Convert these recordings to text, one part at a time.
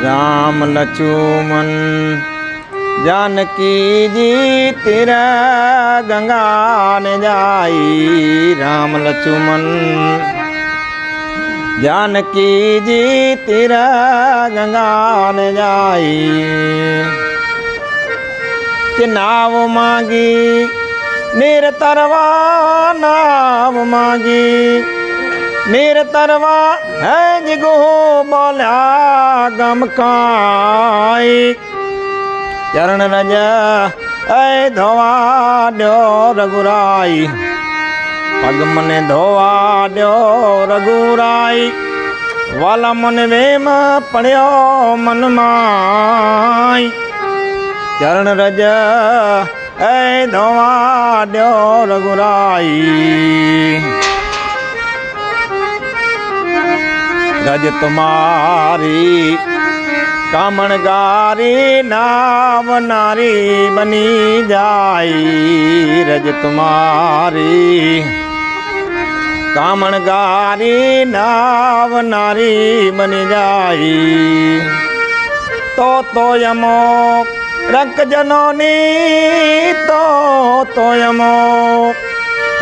राम लक्ष्मण जानकी जी तेरा गंगा ने जाई। राम लक्ष्मण जानकी जी तेरा गंगा ने जाई। कि नाव मांगी नीर तरवा, नाव मांगी नीर तरवा है जिगो बोला गमकाई। चरण रज ऐ धोवा द्यो रघुराई, पग मने धोवा द्यो रघुराई। वाला मन वेम पड़ियो मन माई। चरण रज ऐ धोवा द्यो रघुराई। रज तुम्हारी कामण गारी, नाव नारी बनी जाई। रज तुम्हारी कामण गारी, नाव नारी बनी जाई। तो यमो रंक जनोनी, तो यमो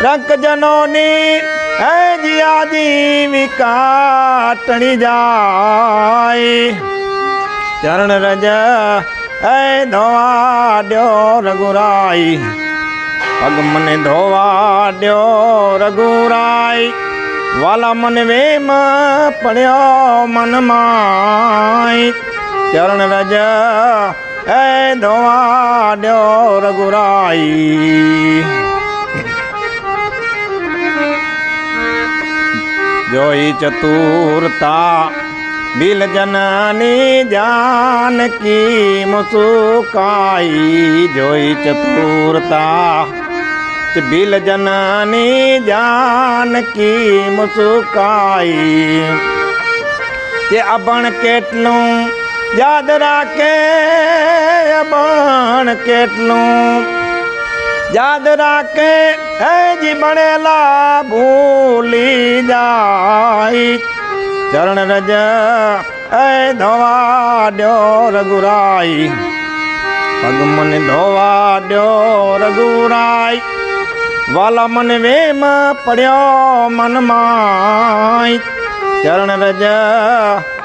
रंक जनोनी है जिया जीवी काटनी जाए। चरण रज ऐ धोवा द्यो रघुराई, पग मने धोवा द्यो रघुराई। वाला मन वेम पड़ियो मन माई। चरण रज ऐ धोवा द्यो रघुराई। जोई चतुरता बिल जननी जानकी मुसुकाई। जोई चतुरता बिल जननी जानकी मुसुकाई। के अबण केटलू याद राखे, अबण केटलू याद राखे है जी बनेला भूली जाई। चरण रज ऐ धोवा द्यो रघुराई, पग मन धोवा द्यो रघुराई। वाला मन वेम पड़ियो मन माई। चरण रज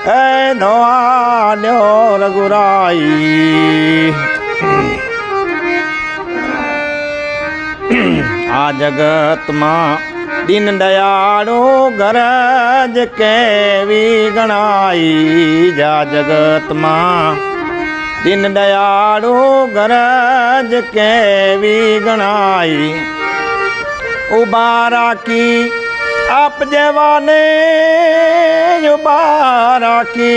ऐ धोवा द्यो रघुराई। आ जगत मां दीन दयाड़ो गरज केवी गणाई। जा जगत मां दीन दयाड़ो गरज केवी गणाई। उबारा की आप जवाने, उबारा की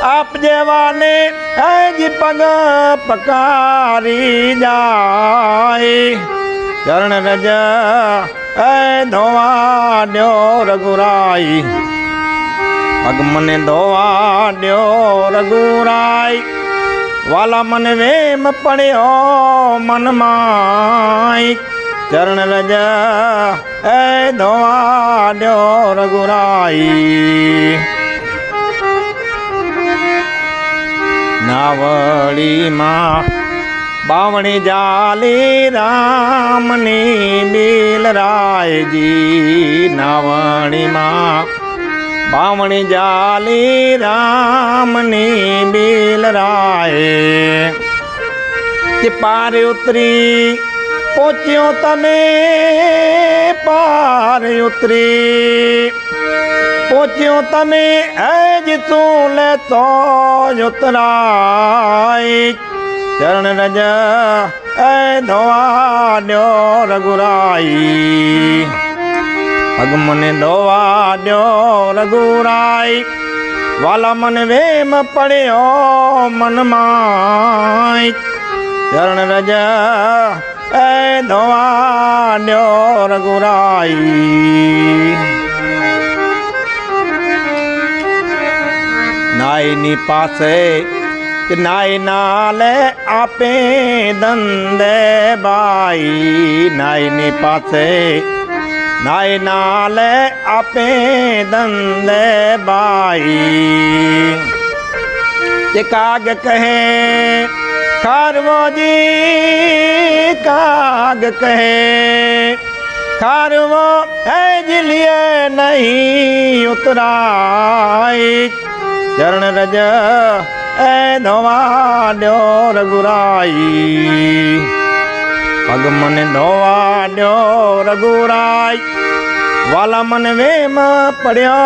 आप जवाने है जी पग पकारी जाए। चरण रज ऐ धोवा द्यो रघुराई, पग मने धोवा द्यो रघुराई। वाला मन वेम पड़ियो मन माई। चरण रज ऐ धोवा द्यो रघुराई। नावड़ी मां बावणी जाली, रामनी बील राय जी। नावणी मां बावणी जाली, रामनी बील राय। कि पार उतरी पहुंचियो तने, पार उतरी पहुंचियो तने है जितू ले तो उतराई। चरण रज ऐ धोवा द्यो रघुराई, पग मने धोवा द्यो रघुराई। वाला मन वेम पड़ियो मन माई। चरण रज ऐ धोवा द्यो रघुराई। नाई नी पासे नाई नाले आपे दंदे बाई। नाई नी पासे नाई नाले आपे दंदे बाई। તે કાગ કહે ખારવો જી કાગ કહે खारवो है जिलिए नहीं उतराई चरण रज ए धोवा ड्यो रघुराई पग मन धोवा ड्यो रघुराई वाला मन वेम पड़ियो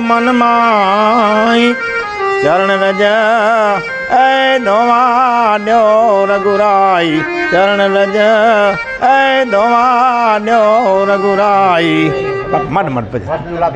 मन माई चरण रज ए धोवा ड्यो रघुराई चरण रज ए धोवा ड्यो रघुराई मड मड